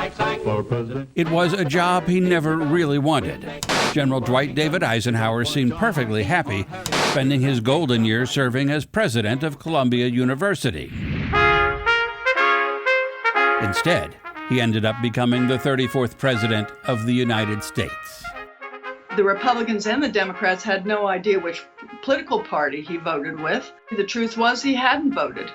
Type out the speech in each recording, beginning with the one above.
likes Ike for president. It was a job he never really wanted. General Dwight David Eisenhower seemed perfectly happy spending his golden years serving as president of Columbia University. Instead, he ended up becoming the 34th president of the United States. The Republicans and the Democrats had no idea which political party he voted with. The truth was he hadn't voted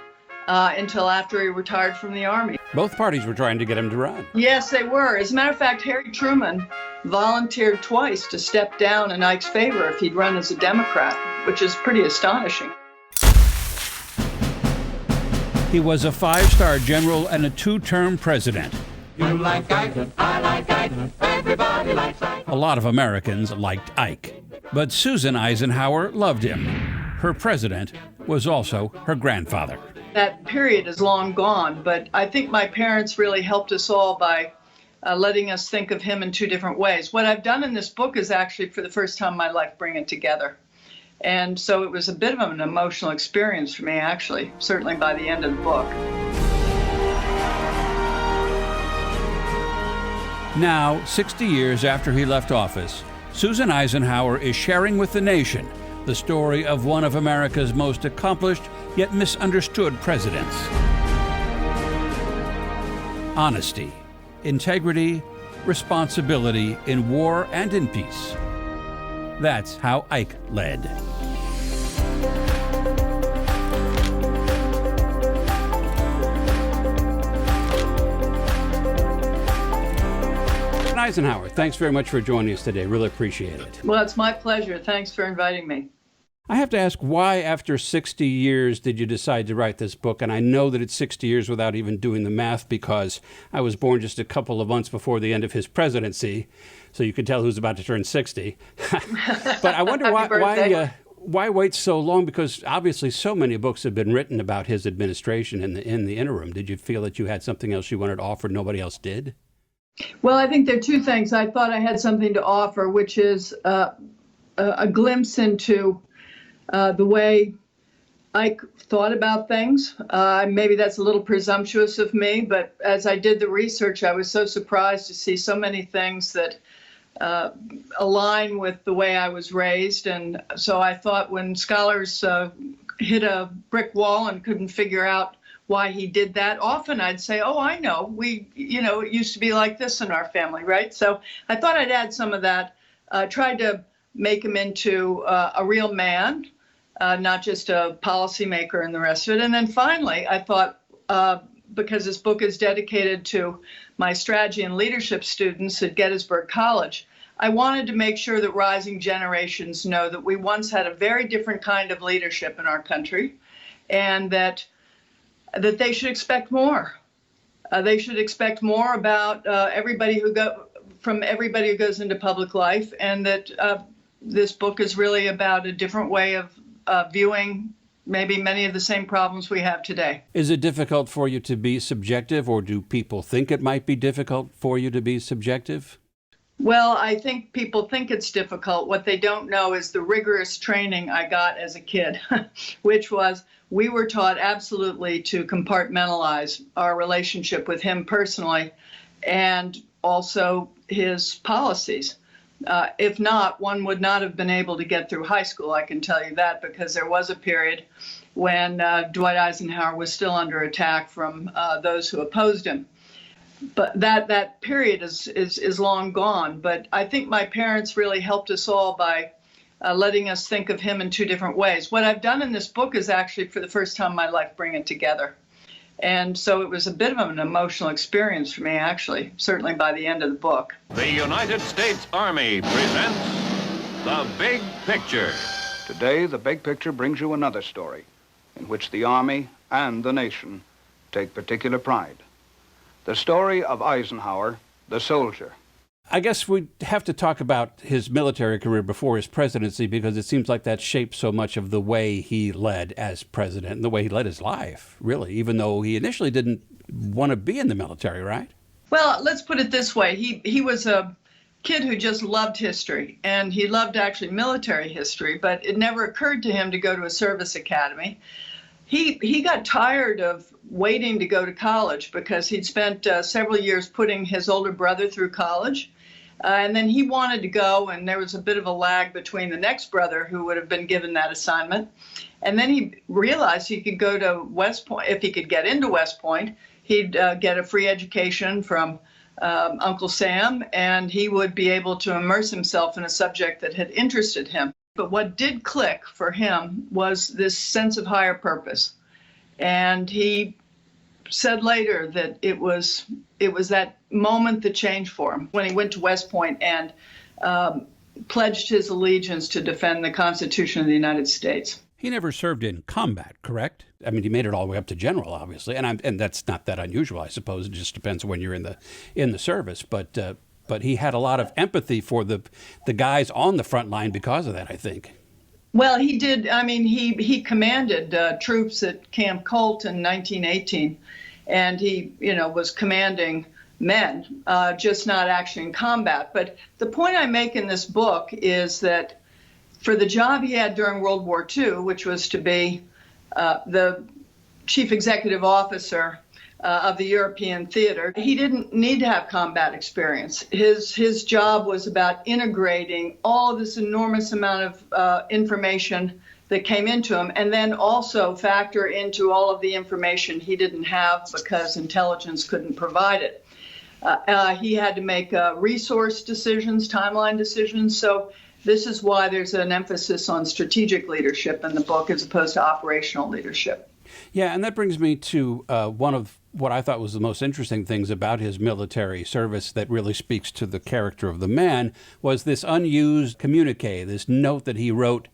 until after he retired from the Army. Both parties were trying to get him to run. Yes, they were. As a matter of fact, Harry Truman volunteered twice to step down in Ike's favor if he'd run as a Democrat, which is pretty astonishing. He was a five-star general and a two-term president. You like Ike, I like Ike, everybody likes Ike. A lot of Americans liked Ike, but Susan Eisenhower loved him. Her president was also her grandfather. That period is long gone, but I think my parents really helped us all by letting us think of him in two different ways. What I've done in this book is actually, for the first time in my life, bring it together. And so it was a bit of an emotional experience for me, actually, certainly by the end of the book. Now, 60 years after he left office, Susan Eisenhower is sharing with the nation the story of one of America's most accomplished yet misunderstood presidents. Honesty, integrity, responsibility in war and in peace. That's how Ike led. Eisenhower, thanks very much for joining us today. Really appreciate it. Well, it's my pleasure. Thanks for inviting me. I have to ask, why after 60 years did you decide to write this book? And I know that it's 60 years without even doing the math, because I was born just a couple of months before the end of his presidency, so you could tell who's about to turn 60. But I wonder why wait so long? Because obviously so many books have been written about his administration in the interim. Did you feel that you had something else you wanted to offer nobody else did? Well, I think there are two things. I thought I had something to offer, which is a glimpse into the way Ike thought about things. Maybe that's a little presumptuous of me, but as I did the research, I was so surprised to see so many things that align with the way I was raised. And so I thought when scholars hit a brick wall and couldn't figure out why he did that, often I'd say, oh, I know, it used to be like this in our family, right? So I thought I'd add some of that, tried to make him into a real man, not just a policymaker and the rest of it. And then finally, I thought, because this book is dedicated to my strategy and leadership students at Gettysburg College, I wanted to make sure that rising generations know that we once had a very different kind of leadership in our country, and that they should expect more. They should expect more about everybody who goes into public life, and that this book is really about a different way of viewing maybe many of the same problems we have today. Is it difficult for you to be subjective, or do people think it might be difficult for you to be subjective? Well, I think people think it's difficult. What they don't know is the rigorous training I got as a kid, which was we were taught absolutely to compartmentalize our relationship with him personally and also his policies. If not, one would not have been able to get through high school, I can tell you that, because there was a period when Dwight Eisenhower was still under attack from those who opposed him. But that period is long gone. But I think my parents really helped us all by letting us think of him in two different ways. What I've done in this book is actually, for the first time in my life, bring it together. And so it was a bit of an emotional experience for me, actually, certainly by the end of the book. The United States Army presents The Big Picture. Today, The Big Picture brings you another story in which the Army and the nation take particular pride. The story of Eisenhower, the soldier. I guess we have to talk about his military career before his presidency, because it seems like that shaped so much of the way he led as president and the way he led his life, really, even though he initially didn't want to be in the military, right? Well, let's put it this way. He was a kid who just loved history, and he loved actually military history, but it never occurred to him to go to a service academy. he got tired of waiting to go to college because he'd spent several years putting his older brother through college. And then he wanted to go, and there was a bit of a lag between the next brother who would have been given that assignment. And then he realized he could go to West Point. If he could get into West Point, he'd get a free education from Uncle Sam, and he would be able to immerse himself in a subject that had interested him. But what did click for him was this sense of higher purpose. And he said later that it was that moment that changed for him when he went to West Point and pledged his allegiance to defend the Constitution of the United States. He never served in combat, correct? I mean, he made it all the way up to general, obviously, and that's not that unusual, I suppose. It just depends when you're in the service. But he had a lot of empathy for the guys on the front line because of that, I think. Well, he did. I mean, he commanded troops at Camp Colt in 1918, and he, was commanding men, just not actually in combat. But the point I make in this book is that for the job he had during World War II, which was to be the chief executive officer of the European theater, he didn't need to have combat experience. His job was about integrating all of this enormous amount of information that came into him, and then also factor into all of the information he didn't have because intelligence couldn't provide it. He had to make resource decisions, timeline decisions. So this is why there's an emphasis on strategic leadership in the book as opposed to operational leadership. Yeah, and that brings me to one of what I thought was the most interesting things about his military service that really speaks to the character of the man was this unused communique, this note that he wrote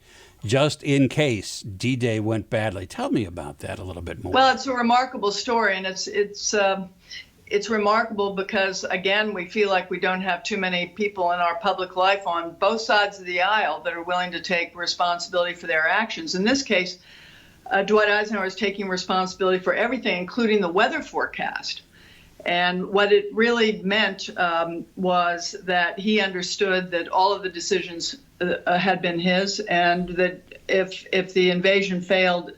just in case D-Day went badly. Tell me about that a little bit more. Well, it's a remarkable story, and it's remarkable because, again, we feel like we don't have too many people in our public life on both sides of the aisle that are willing to take responsibility for their actions. In this case, Dwight Eisenhower is taking responsibility for everything, including the weather forecast. And what it really meant was that he understood that all of the decisions had been his, and that if the invasion failed,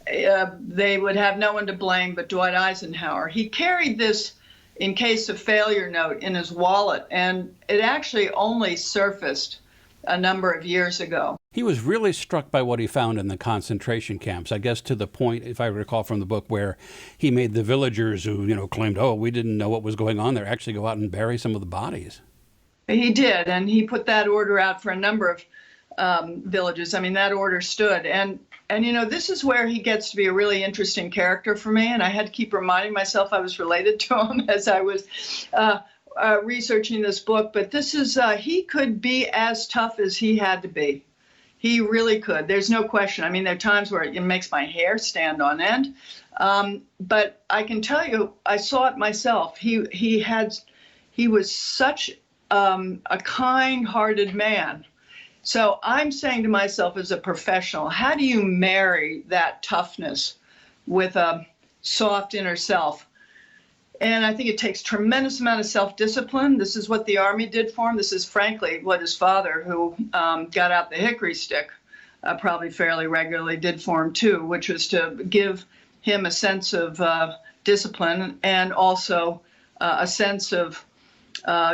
they would have no one to blame but Dwight Eisenhower. He carried this in case of failure note in his wallet, and it actually only surfaced a number of years ago. He was really struck by what he found in the concentration camps, I guess to the point, if I recall from the book, where he made the villagers who, claimed, we didn't know what was going on there, actually go out and bury some of the bodies. He did, and he put that order out for a number of villages. I mean, that order stood. And this is where he gets to be a really interesting character for me, and I had to keep reminding myself I was related to him as I was researching this book. But this is, he could be as tough as he had to be. He really could. There's no question. I mean, there are times where it makes my hair stand on end. But I can tell you, I saw it myself. He was such a kind-hearted man. So I'm saying to myself as a professional, how do you marry that toughness with a soft inner self? And I think it takes tremendous amount of self-discipline. This is what the Army did for him. This is, frankly, what his father, who got out the hickory stick probably fairly regularly, did for him, too, which was to give him a sense of discipline and also a sense of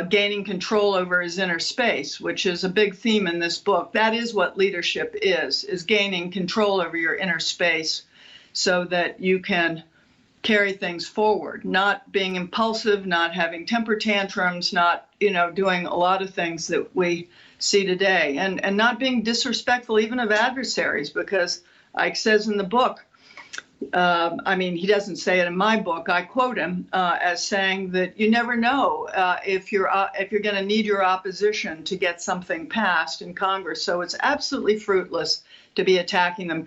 gaining control over his inner space, which is a big theme in this book. That is what leadership is gaining control over your inner space so that you can carry things forward, not being impulsive, not having temper tantrums, not, doing a lot of things that we see today, and not being disrespectful even of adversaries, because Ike says in the book, he doesn't say it in my book, I quote him as saying that you never know if you're going to need your opposition to get something passed in Congress. So it's absolutely fruitless to be attacking them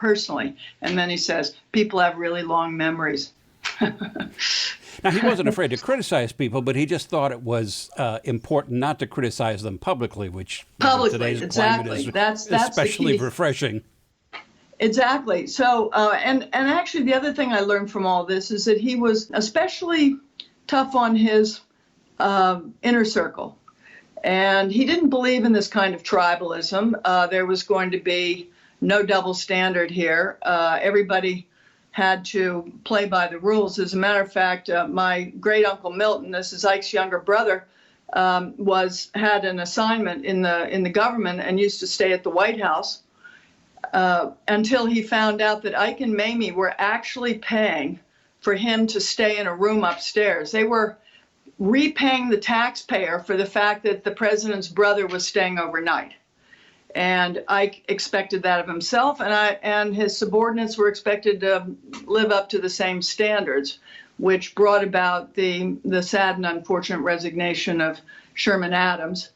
personally. And then he says, people have really long memories. Now, he wasn't afraid to criticize people, but he just thought it was important not to criticize them publicly, which in today's climate is especially refreshing. Exactly. So, and actually the other thing I learned from all this is that he was especially tough on his inner circle. And he didn't believe in this kind of tribalism. There was going to be no double standard here. Everybody had to play by the rules. As a matter of fact, my great uncle Milton, this is Ike's younger brother, had an assignment in the government and used to stay at the White House until he found out that Ike and Mamie were actually paying for him to stay in a room upstairs. They were repaying the taxpayer for the fact that the president's brother was staying overnight. And Ike expected that of himself, and his subordinates were expected to live up to the same standards, which brought about the sad and unfortunate resignation of Sherman Adams,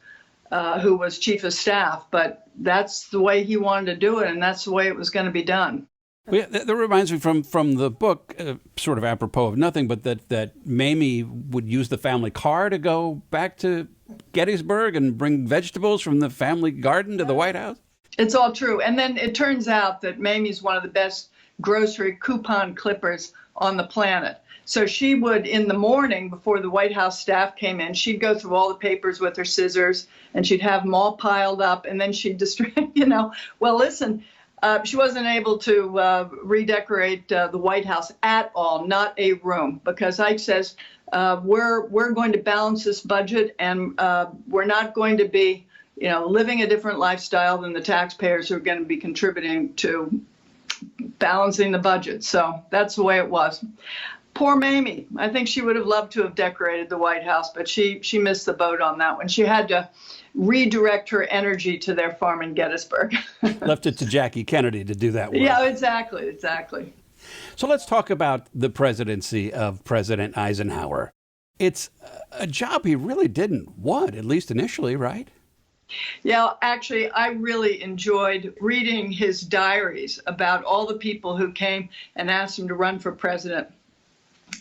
who was chief of staff. But that's the way he wanted to do it, and that's the way it was going to be done. Well, yeah, that reminds me from the book, sort of apropos of nothing, but that Mamie would use the family car to go back to Gettysburg and bring vegetables from the family garden to the White House. It's all true. And then it turns out that Mamie's one of the best grocery coupon clippers on the planet. So she would, in the morning before the White House staff came in, she'd go through all the papers with her scissors and she'd have them all piled up, and then she'd well, listen, she wasn't able to redecorate the White House at all, not a room, because Ike says, we're going to balance this budget, and we're not going to be, living a different lifestyle than the taxpayers who are going to be contributing to balancing the budget. So that's the way it was. Poor Mamie. I think she would have loved to have decorated the White House, but she missed the boat on that one. She had to redirect her energy to their farm in Gettysburg. Left it to Jackie Kennedy to do that work. Yeah, exactly. So let's talk about the presidency of President Eisenhower. It's a job he really didn't want, at least initially, right? Yeah, actually, I really enjoyed reading his diaries about all the people who came and asked him to run for president.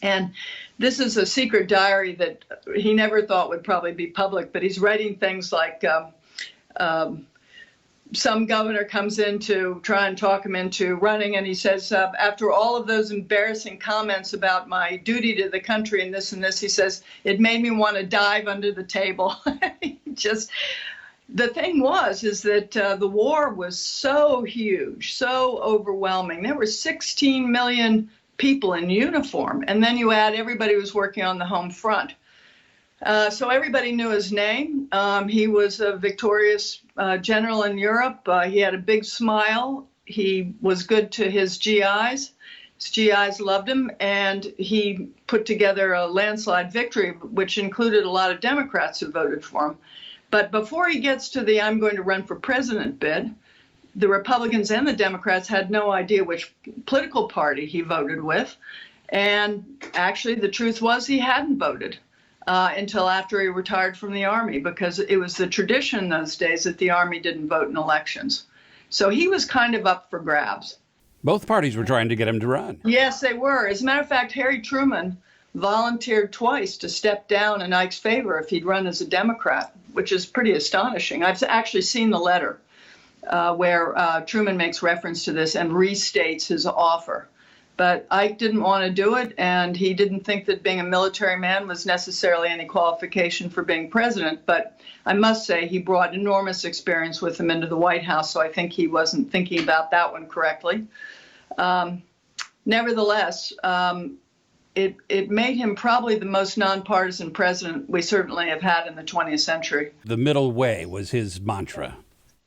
And this is a secret diary that he never thought would probably be public, but he's writing things like some governor comes in to try and talk him into running, and he says, after all of those embarrassing comments about my duty to the country and this, he says, it made me want to dive under the table. The thing is that the war was so huge, so overwhelming. There were 16 million people in uniform, and then you add everybody who was working on the home front. So everybody knew his name. He was a victorious general in Europe. He had a big smile. He was good to his GIs. His GIs loved him, and he put together a landslide victory, which included a lot of Democrats who voted for him. But before he gets to the I'm going to run for president bid, the Republicans and the Democrats had no idea which political party he voted with. And actually, the truth was he hadn't voted until after he retired from the Army, because it was the tradition in those days that the Army didn't vote in elections. So he was kind of up for grabs. Both parties were trying to get him to run. Yes, they were. As a matter of fact, Harry Truman volunteered twice to step down in Ike's favor if he'd run as a Democrat, which is pretty astonishing. I've actually seen the letter where Truman makes reference to this and restates his offer. But Ike didn't want to do it, and he didn't think that being a military man was necessarily any qualification for being president. But I must say he brought enormous experience with him into the White House, so I think he wasn't thinking about that one correctly. Nevertheless, it made him probably the most nonpartisan president we certainly have had in the 20th century. The middle way was his mantra.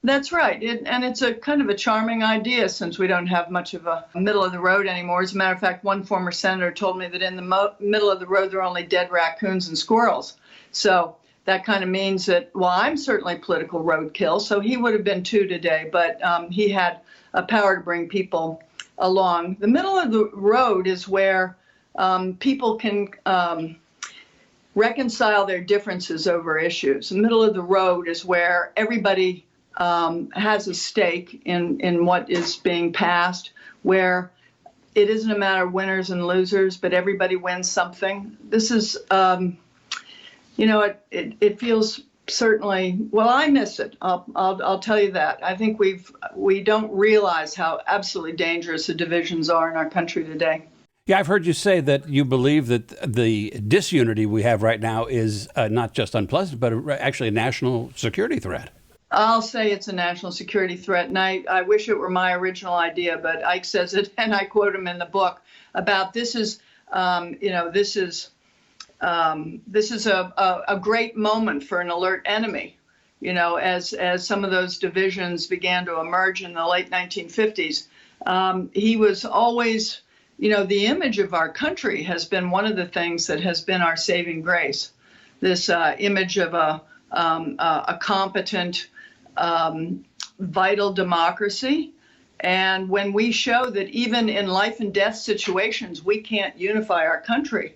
That's right. And it's a kind of a charming idea, since we don't have much of a middle of the road anymore. As a matter of fact, one former senator told me that in the middle of the road, there are only dead raccoons and squirrels. So that kind of means that, well, I'm certainly political roadkill, so he would have been too today, but he had a power to bring people along. The middle of the road is where people can reconcile their differences over issues. The middle of the road is where everybody has a stake in what is being passed, where it isn't a matter of winners and losers, but everybody wins something. This is, it feels certainly, well, I miss it. I'll tell you that. I think we don't realize how absolutely dangerous the divisions are in our country today. Yeah, I've heard you say that you believe that the disunity we have right now is not just unpleasant, but actually a national security threat. I'll say it's a national security threat, and I wish it were my original idea, but Ike says it, and I quote him in the book. about this is a great moment for an alert enemy. As some of those divisions began to emerge in the late 1950s, he was always, the image of our country has been one of the things that has been our saving grace. This image of a competent, vital democracy. And when we show that even in life and death situations, we can't unify our country,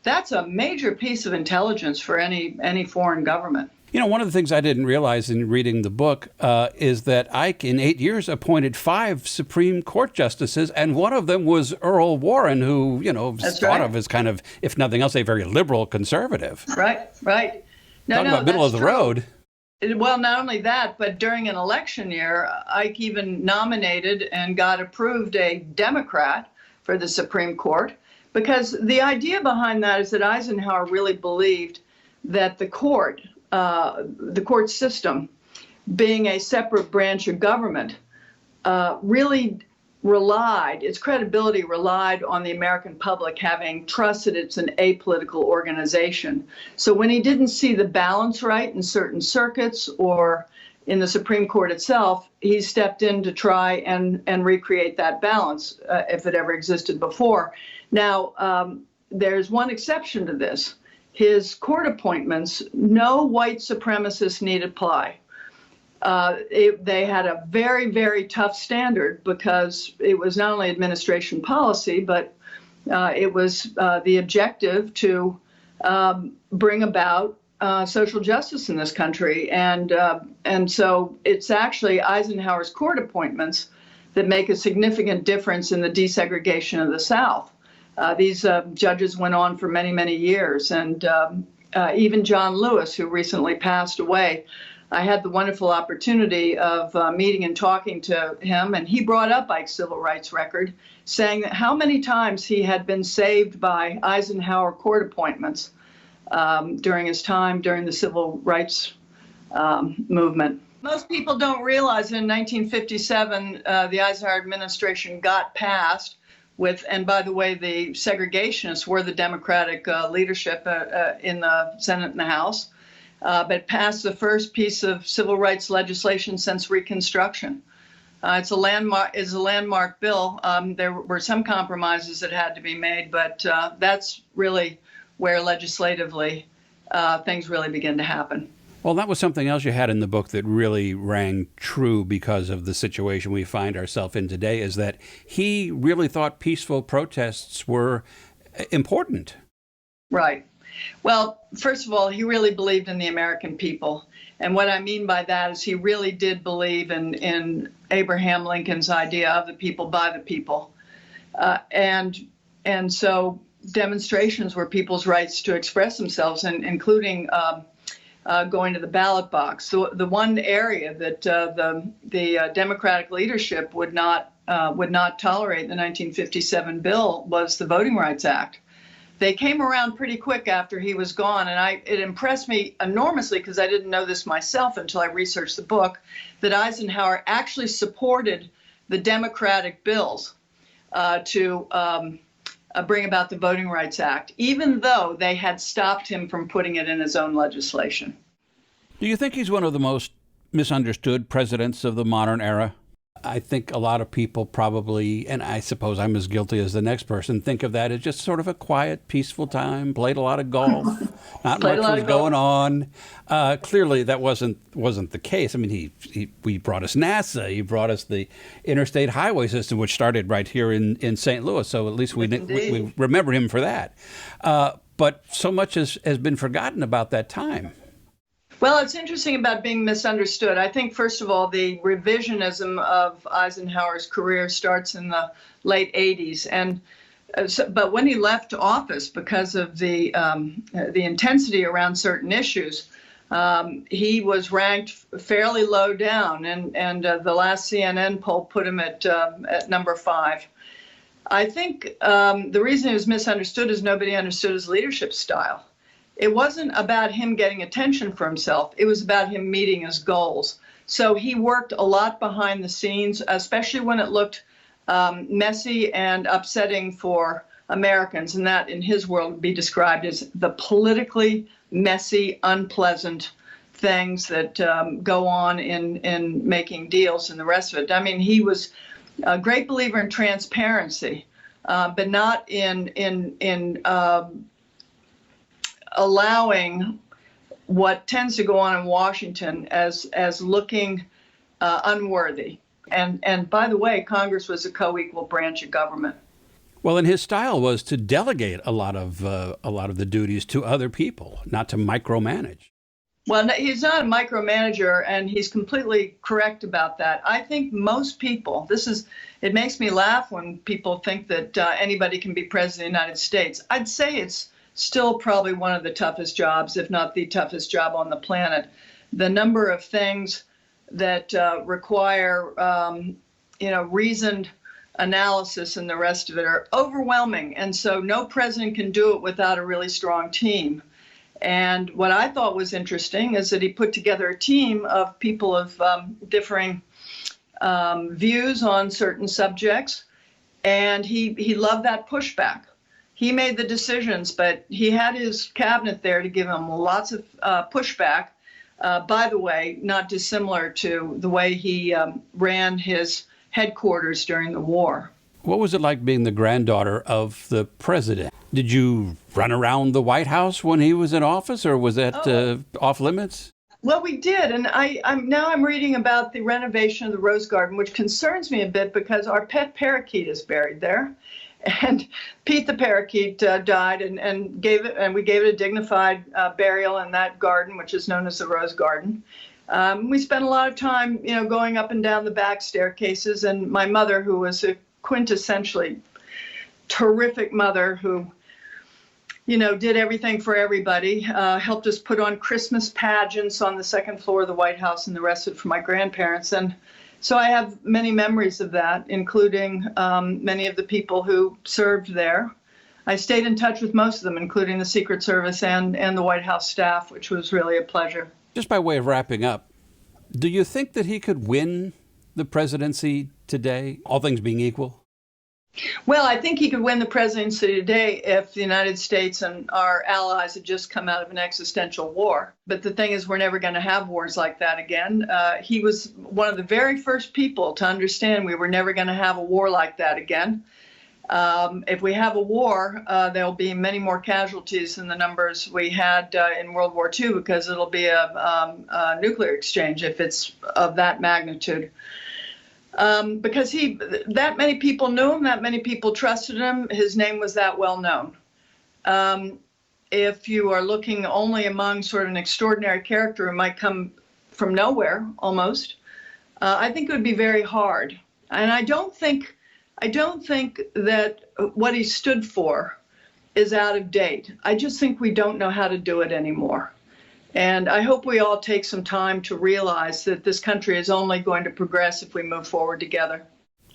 that's a major piece of intelligence for any foreign government. One of the things I didn't realize in reading the book is that Ike, in 8 years, appointed 5 Supreme Court justices, and one of them was Earl Warren, who, That's thought right. of as kind of, if nothing else, a very liberal conservative. Right. Talking about middle of the road. Well, not only that, but during an election year, Ike even nominated and got approved a Democrat for the Supreme Court, because the idea behind that is that Eisenhower really believed that the court system, being a separate branch of government, really its credibility relied on the American public having trusted it's an apolitical organization. So when he didn't see the balance right in certain circuits or in the Supreme Court itself, he stepped in to try and recreate that balance if it ever existed before. Now, there's one exception to this. His court appointments, no white supremacist need apply. They had a very, very tough standard because it was not only administration policy, but it was the objective to bring about social justice in this country. And so it's actually Eisenhower's court appointments that make a significant difference in the desegregation of the South. These judges went on for many, many years. And even John Lewis, who recently passed away, I had the wonderful opportunity of meeting and talking to him, and he brought up Ike's civil rights record, saying that how many times he had been saved by Eisenhower court appointments during his time during the civil rights movement. Most people don't realize in 1957, the Eisenhower administration got passed and by the way, the segregationists were the Democratic leadership in the Senate and the House. But passed the first piece of civil rights legislation since Reconstruction. It's a landmark bill. There were some compromises that had to be made, but that's really where legislatively things really begin to happen. Well, that was something else you had in the book that really rang true because of the situation we find ourselves in today, is that he really thought peaceful protests were important. Right. Well, first of all, he really believed in the American people. And what I mean by that is he really did believe in Abraham Lincoln's idea of the people by the people. And so demonstrations were people's rights to express themselves, and including going to the ballot box. So the one area that the Democratic leadership would not tolerate the 1957 bill was the Voting Rights Act. They came around pretty quick after he was gone, and it impressed me enormously, because I didn't know this myself until I researched the book, that Eisenhower actually supported the Democratic bills to bring about the Voting Rights Act, even though they had stopped him from putting it in his own legislation. Do you think he's one of the most misunderstood presidents of the modern era? I think a lot of people probably, and I suppose I'm as guilty as the next person, think of that as just sort of a quiet, peaceful time, played a lot of golf, not much was going on. Clearly, that wasn't the case. I mean, we brought us NASA, he brought us the interstate highway system, which started right here in St. Louis, so at least we remember him for that. But so much has been forgotten about that time. Well, it's interesting about being misunderstood. I think, first of all, the revisionism of Eisenhower's career starts in the late 80s. But when he left office, because of the intensity around certain issues, he was ranked fairly low down. And the last CNN poll put him at number 5. I think the reason he was misunderstood is nobody understood his leadership style. It wasn't about him getting attention for himself. It was about him meeting his goals. So he worked a lot behind the scenes, especially when it looked messy and upsetting for Americans, and that, in his world, would be described as the politically messy, unpleasant things that go on in making deals and the rest of it. I mean, he was a great believer in transparency, but not in allowing what tends to go on in Washington as looking unworthy. And by the way, Congress was a co-equal branch of government. Well, and his style was to delegate a lot of the duties to other people, not to micromanage. Well, he's not a micromanager, and he's completely correct about that. I think most people, it makes me laugh when people think that anybody can be president of the United States. I'd say it's still probably one of the toughest jobs, if not the toughest job on the planet. The number of things that require, reasoned analysis and the rest of it are overwhelming. And so no president can do it without a really strong team. And what I thought was interesting is that he put together a team of people of differing views on certain subjects, and he loved that pushback. He made the decisions, but he had his cabinet there to give him lots of pushback. By the way, not dissimilar to the way he ran his headquarters during the war. What was it like being the granddaughter of the president? Did you run around the White House when he was in office, or was that off limits? Well, we did, and I'm reading about the renovation of the Rose Garden, which concerns me a bit because our pet parakeet is buried there, and Pete the parakeet died, and we gave it a dignified burial in that garden, which is known as the Rose Garden. We spent a lot of time, going up and down the back staircases, and my mother, who was a quintessentially terrific mother who, did everything for everybody, helped us put on Christmas pageants on the second floor of the White House and the rest of it for my grandparents. And so I have many memories of that, including many of the people who served there. I stayed in touch with most of them, including the Secret Service and the White House staff, which was really a pleasure. Just by way of wrapping up, do you think that he could win the presidency today, all things being equal? Well, I think he could win the presidency today if the United States and our allies had just come out of an existential war. But the thing is, we're never going to have wars like that again. He was one of the very first people to understand we were never going to have a war like that again. If we have a war, there'll be many more casualties than the numbers we had in World War II, because it'll be a nuclear exchange if it's of that magnitude. Because that many people knew him, that many people trusted him, his name was that well known. If you are looking only among sort of an extraordinary character who might come from nowhere almost, I think it would be very hard. And I don't think that what he stood for is out of date. I just think we don't know how to do it anymore. And I hope we all take some time to realize that this country is only going to progress if we move forward together.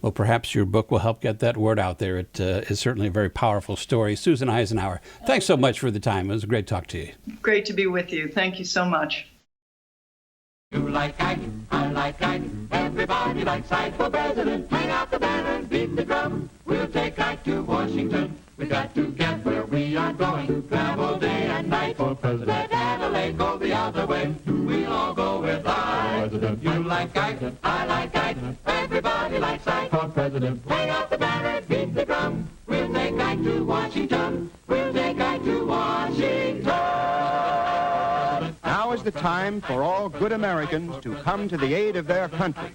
Well, perhaps your book will help get that word out there. It is certainly a very powerful story. Susan Eisenhower, thanks so much for the time. It was a great talk to you. Great to be with you. Thank you so much. You like Ike, I like Ike, everybody likes Ike for president. Hang out the banner, beat the drum, we'll take Ike to Washington. We got to get where we are going, travel day and night for president. Let Adelaide go the other way, we'll all go with Ike. You like Ike, I like Ike, everybody likes Ike for president. Hang out the banner, beat the drum, we'll take Ike to Washington. We'll take Ike to Washington. Now is the time for all good Americans to come to the aid of their country.